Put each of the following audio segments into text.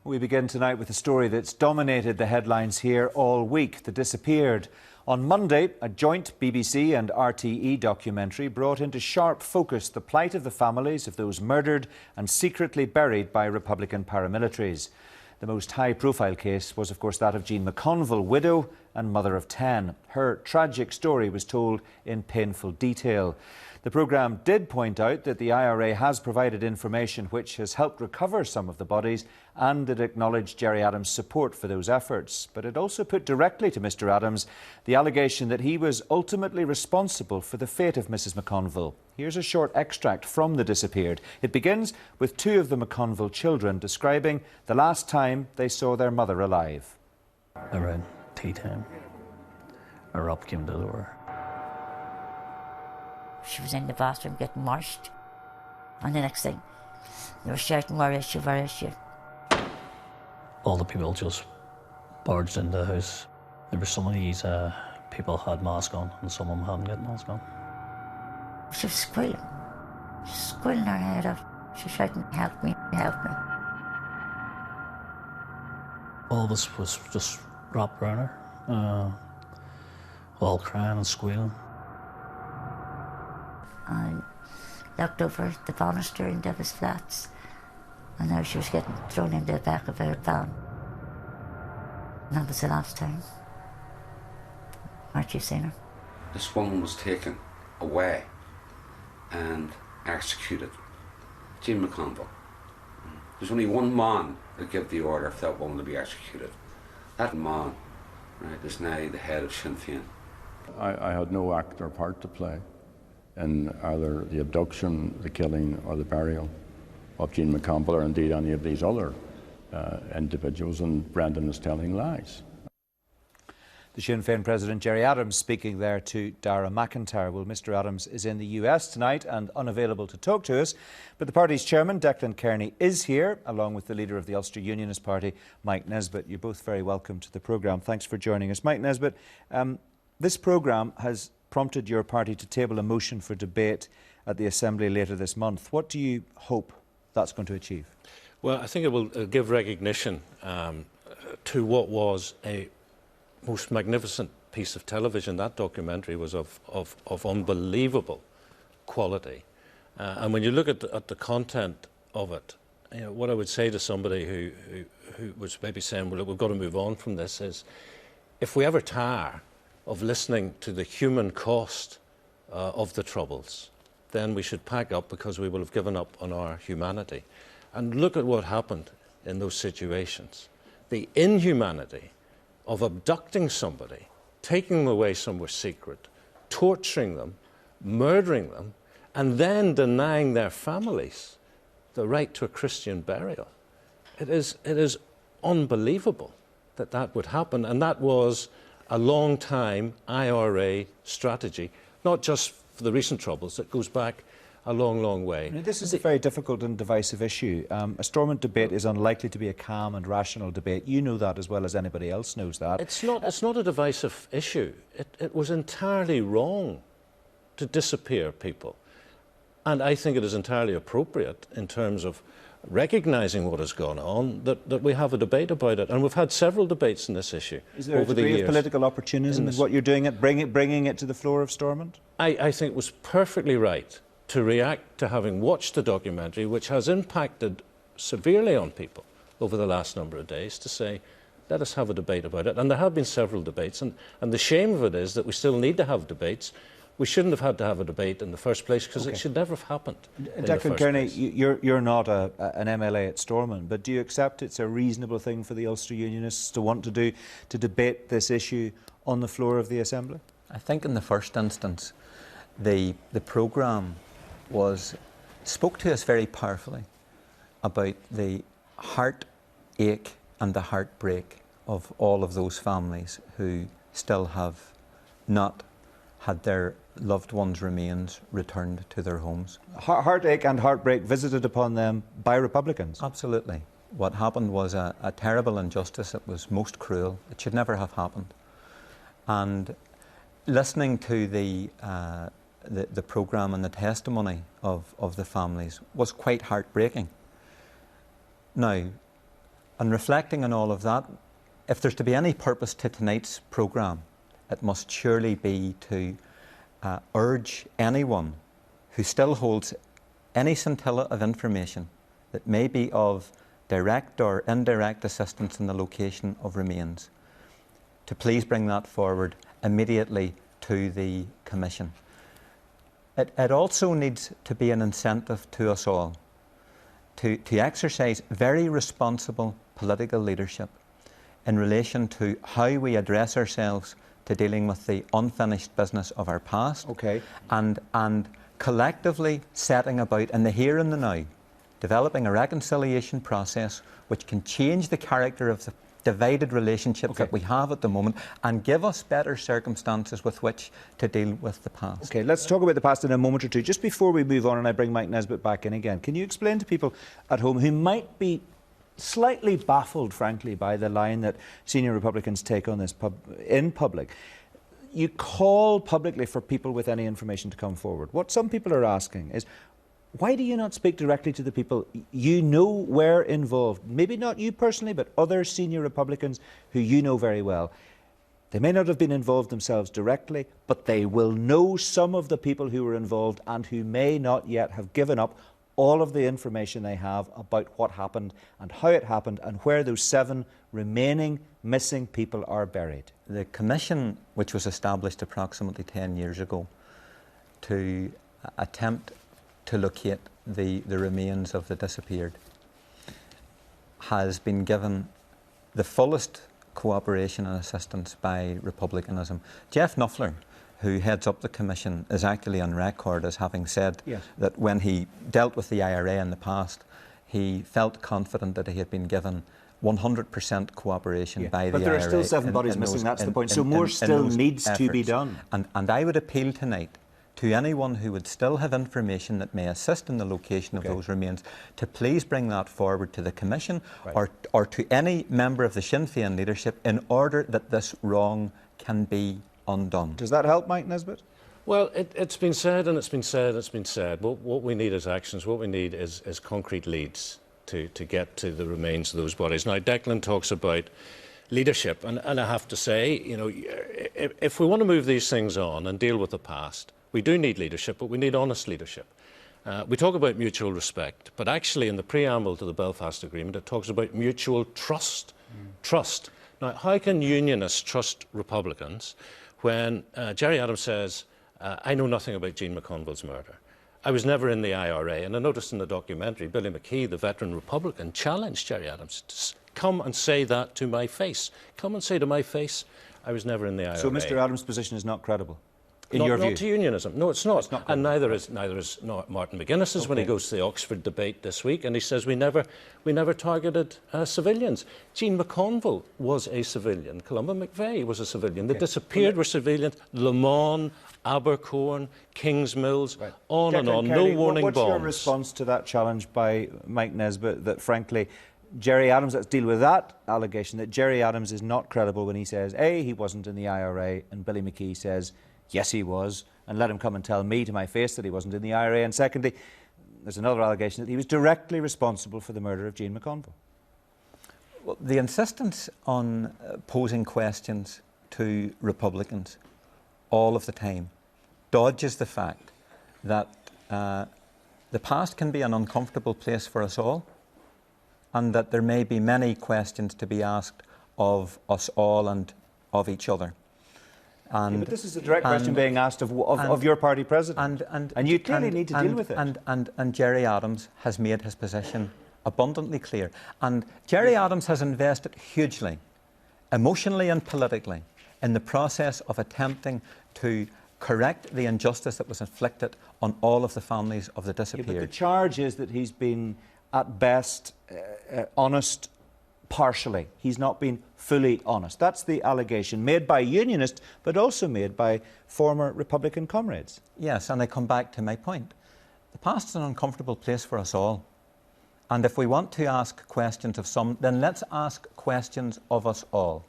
We begin tonight with a story that's dominated the headlines here all week, the disappeared. On Monday, a joint BBC and RTE documentary brought into sharp focus the plight of the families of those murdered and secretly buried by Republican paramilitaries. The most high-profile case was, of course, that of Jean McConville, widow and mother of 10. Her tragic story was told in painful detail. The programme did point out that the IRA has provided information which has helped recover some of the bodies, and it acknowledged Gerry Adams' support for those efforts. But it also put directly to Mr Adams the allegation that he was ultimately responsible for the fate of Mrs McConville. Here's a short extract from The Disappeared. It begins with two of the McConville children describing the last time they saw their mother alive. Around tea time, a rap came to the door. She was in the bathroom getting washed, and the next thing, they were shouting, where is she, where is she? All the people just barged into the house. There were some of these people had masks on, and some of them hadn't got masks on. She was squealing her head out. She was shouting, help me, help me. All this was just wrapped around her, all crying and squealing. I looked over the banister in Davis Flats, and there she was getting thrown into the back of her van. And that was the last time. Aren't you seen her? This woman was taken away and executed. Jean McConville. There's only one man that gave the order for that woman to be executed. That man, right, is now the head of Sinn Fein. I had no act or part to play in either the abduction, the killing or the burial of Jean McConville, or indeed any of these other individuals, and Brendan is telling lies. The Sinn Fein President Gerry Adams speaking there to Dara McIntyre. Well, Mr Adams is in the US tonight and unavailable to talk to us, but the party's chairman, Declan Kearney, is here, along with the leader of the Ulster Unionist Party, Mike Nesbitt. You're both very welcome to the programme. Thanks for joining us. Mike Nesbitt, this programme has prompted your party to table a motion for debate at the Assembly later this month. What do you hope that's going to achieve? Well, I think it will give recognition to what was a most magnificent piece of television. That documentary was of unbelievable quality. And when you look at the content of it, you know, what I would say to somebody who was maybe saying, well, we've got to move on from this, is if we ever tire of listening to the human cost of the Troubles, then we should pack up, because we will have given up on our humanity. And look at what happened in those situations. The inhumanity of abducting somebody, taking them away somewhere secret, torturing them, murdering them, and then denying their families the right to a Christian burial. It is unbelievable that that would happen, and that was a long time IRA strategy, not just for the recent Troubles, it goes back a long, long way. This is a very difficult and divisive issue. A Stormont debate is unlikely to be a calm and rational debate. You know that as well as anybody else knows that. It's not a divisive issue. It was entirely wrong to disappear people. And I think it is entirely appropriate, in terms of recognising what has gone on, that we have a debate about it. And we've had several debates on this issue over the years. Is there a degree of political opportunism in what you're doing, bringing it to the floor of Stormont? I think it was perfectly right to react to having watched the documentary, which has impacted severely on people over the last number of days, to say, let us have a debate about it. And there have been several debates, and the shame of it is that we still need to have debates. We shouldn't have had to have a debate in the first place, because it should never have happened. Declan Kearney, you're not an MLA at Stormont, but do you accept it's a reasonable thing for the Ulster Unionists to want to do, to debate this issue on the floor of the Assembly? I think in the first instance, the programme spoke to us very powerfully about the heartache and the heartbreak of all of those families who still have not had their loved ones' remains returned to their homes. Heartache and heartbreak visited upon them by Republicans? Absolutely. What happened was a terrible injustice. It was most cruel. It should never have happened. And listening to the programme and the testimony of the families was quite heartbreaking. Now, And reflecting on all of that, if there's to be any purpose to tonight's programme, it must surely be to urge anyone who still holds any scintilla of information that may be of direct or indirect assistance in the location of remains, to please bring that forward immediately to the Commission. It also needs to be an incentive to us all to exercise very responsible political leadership in relation to how we address ourselves to dealing with the unfinished business of our past, and collectively setting about in the here and the now, developing a reconciliation process which can change the character of the divided relationships that we have at the moment and give us better circumstances with which to deal with the past. Okay, let's talk about the past in a moment or two. Just before we move on and I bring Mike Nesbitt back in again, can you explain to people at home who might be slightly baffled, frankly, by the line that senior Republicans take on this in public? You call publicly for people with any information to come forward. What some people are asking is, why do you not speak directly to the people you know were involved? Maybe not you personally, but other senior Republicans who you know very well. They may not have been involved themselves directly, but they will know some of the people who were involved and who may not yet have given up all of the information they have about what happened and how it happened and where those 7 remaining missing people are buried. The commission, which was established approximately 10 years ago to attempt to locate the remains of the disappeared, has been given the fullest cooperation and assistance by Republicanism. Jeff Nuffler, who heads up the commission, is actually on record as having said that when he dealt with the IRA in the past, he felt confident that he had been given 100% cooperation by the IRA. But there are still 7 bodies missing, that's the point. So more still needs to be done. And I would appeal tonight to anyone who would still have information that may assist in the location of those remains to please bring that forward to the Commission or to any member of the Sinn Fein leadership in order that this wrong can be undone. Does that help, Mike Nesbitt? Well, it's been said and it's been said and it's been said. What we need is actions. What we need is concrete leads to get to the remains of those bodies. Now, Declan talks about leadership, and I have to say, you know, if we want to move these things on and deal with the past, we do need leadership, but we need honest leadership. We talk about mutual respect, but actually in the preamble to the Belfast Agreement, it talks about mutual trust. Trust. Now, how can unionists trust Republicans when Gerry Adams says, I know nothing about Jean McConville's murder. I was never in the IRA. And I noticed in the documentary, Billy McKee, the veteran Republican, challenged Gerry Adams to come and say that to my face. Come and say to my face, I was never in the IRA. So Mr. Adams' position is not credible? In your view? Not to unionism. No, it's not. And neither is Martin McGuinness's when he goes to the Oxford debate this week, and he says we never targeted civilians. Jean McConville was a civilian. Columba McVeigh was a civilian. The disappeared were civilians. Le Mans, Abercorn, Kingsmills, on and on. No warning bombs. What's your response to that challenge by Mike Nesbitt that, frankly, Gerry Adams, let's deal with that allegation, that Gerry Adams is not credible when he says, A, he wasn't in the IRA, and Billy McKee says, yes, he was, and let him come and tell me to my face that he wasn't in the IRA. And secondly, there's another allegation that he was directly responsible for the murder of Jean McConville. Well, the insistence on posing questions to Republicans all of the time dodges the fact that the past can be an uncomfortable place for us all, and that there may be many questions to be asked of us all and of each other. But this is a direct question being asked of your party president, and you clearly need to deal with it. And Gerry Adams has made his position abundantly clear. And Gerry Adams has invested hugely, emotionally and politically, in the process of attempting to correct the injustice that was inflicted on all of the families of the disappeared. But the charge is that he's been, at best, honest partially. He's not been fully honest. That's the allegation made by unionists, but also made by former Republican comrades. Yes, and I come back to my point. The past is an uncomfortable place for us all. And if we want to ask questions of some, then let's ask questions of us all.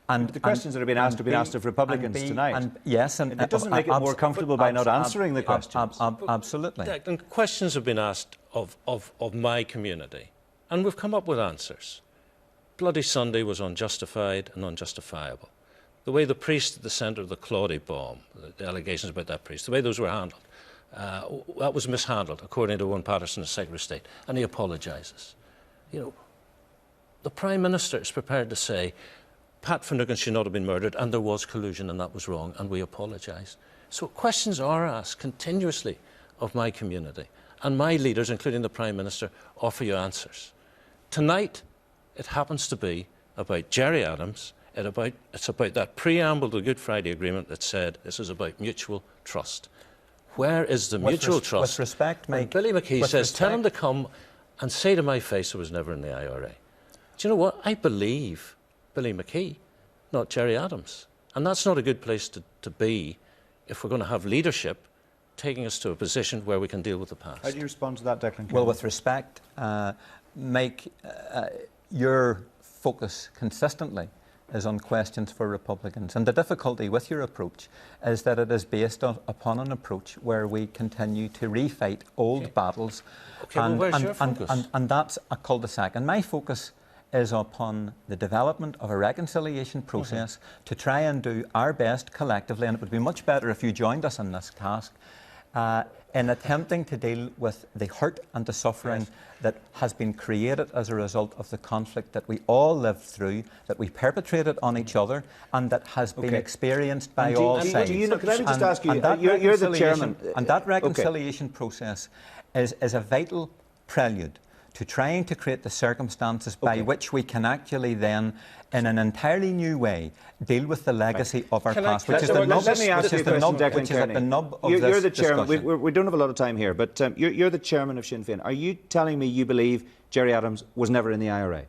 And the questions that are being asked have been asked of Republicans tonight. Yes, and it doesn't make it more comfortable by not answering the questions. Absolutely. And questions have been asked of my community, and we've come up with answers. Bloody Sunday was unjustified and unjustifiable. The way the priest at the centre of the Claudy bomb, the allegations about that priest, the way those were handled, that was mishandled, according to Owen Paterson, the Secretary of State, and he apologises. You know, the Prime Minister is prepared to say, Pat Finucane should not have been murdered, and there was collusion, and that was wrong, and we apologise. So questions are asked continuously of my community, and my leaders, including the Prime Minister, offer you answers. Tonight, it happens to be about Gerry Adams. It's about that preamble to the Good Friday Agreement that said this is about mutual trust. Where is the mutual trust? With respect, Mike. Billy McKee says, tell him to come and say to my face I was never in the IRA. Do you know what? I believe Billy McKee, not Gerry Adams. And that's not a good place to be if we're going to have leadership taking us to a position where we can deal with the past. How do you respond to that, Declan? Well, with respect, Mike, your focus consistently is on questions for Republicans. And the difficulty with your approach is that it is based upon an approach where we continue to refight old battles. Okay, well, where's your focus? And that's a cul-de-sac. And my focus is upon the development of a reconciliation process to try and do our best collectively, and it would be much better if you joined us in this task, in attempting to deal with the hurt and the suffering that has been created as a result of the conflict that we all lived through, that we perpetrated on each other, and that has been experienced by all sides. Can I just ask you, you're the chairman. And that reconciliation process is a vital prelude to trying to create the circumstances by which we can actually then, in an entirely new way, deal with the legacy of our past, which is the nub of this You're the chairman. discussion. We don't have a lot of time here, but you're the chairman of Sinn Fein. Are you telling me you believe Gerry Adams was never in the IRA?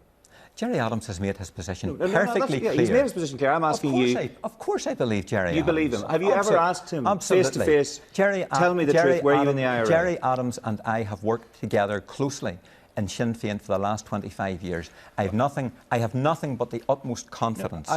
Gerry Adams has made his position perfectly clear. He's made his position clear. I'm asking you. Of course I believe Gerry Adams. You believe him. Have you ever asked him face to face, tell me the truth, were you in the IRA? Gerry Adams and I have worked together closely in Sinn Fein for the last 25 years. I have nothing but the utmost confidence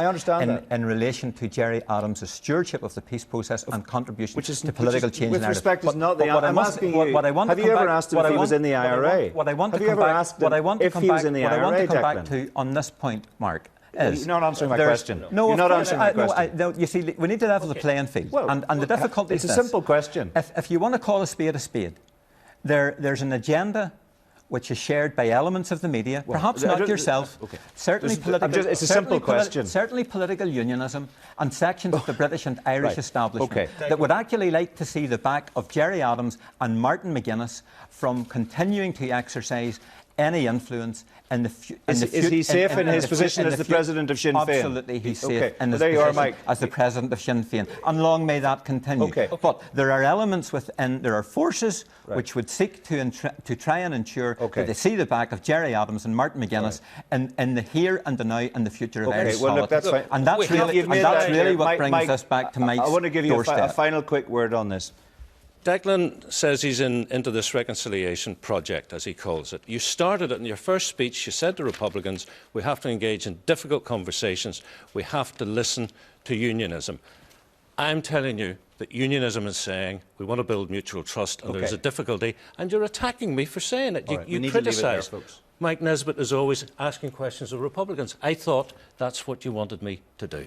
in relation to Gerry Adams' stewardship of the peace process and contribution to political change in Ireland. With respect, is not the I'm asking you, have you ever asked him if he was in the IRA? Have you ever asked him if he was in the IRA, What I want to come back to on this point, Mark, is... You're not answering my question. No, you're not answering my question. No, you see, we need to level the playing field. Well, and the difficulty is it's a simple question. If you want to call a spade, there's an agenda which is shared by elements of the media, perhaps not yourself, certainly political... It's a simple question. Certainly political unionism and sections of the British and Irish establishment that would actually like to see the back of Gerry Adams and Martin McGuinness from continuing to exercise any influence in the future. Is he safe in his position as the president of Sinn Féin? Absolutely, he's safe in his position as the president of Sinn Féin. And long may that continue. But there are elements within, there are forces which would seek to try and ensure that they see the back of Gerry Adams and Martin McGuinness in the here and the now and the future of Irish politics. And that's really what brings us back to Mike's doorstep. I want to give you a final quick word on this. Declan says he's into this reconciliation project, as he calls it. You started it in your first speech. You said to Republicans, we have to engage in difficult conversations. We have to listen to unionism. I'm telling you that unionism is saying we want to build mutual trust and there's a difficulty, and you're attacking me for saying it. You criticise. Mike Nesbitt is always asking questions of Republicans. I thought that's what you wanted me to do.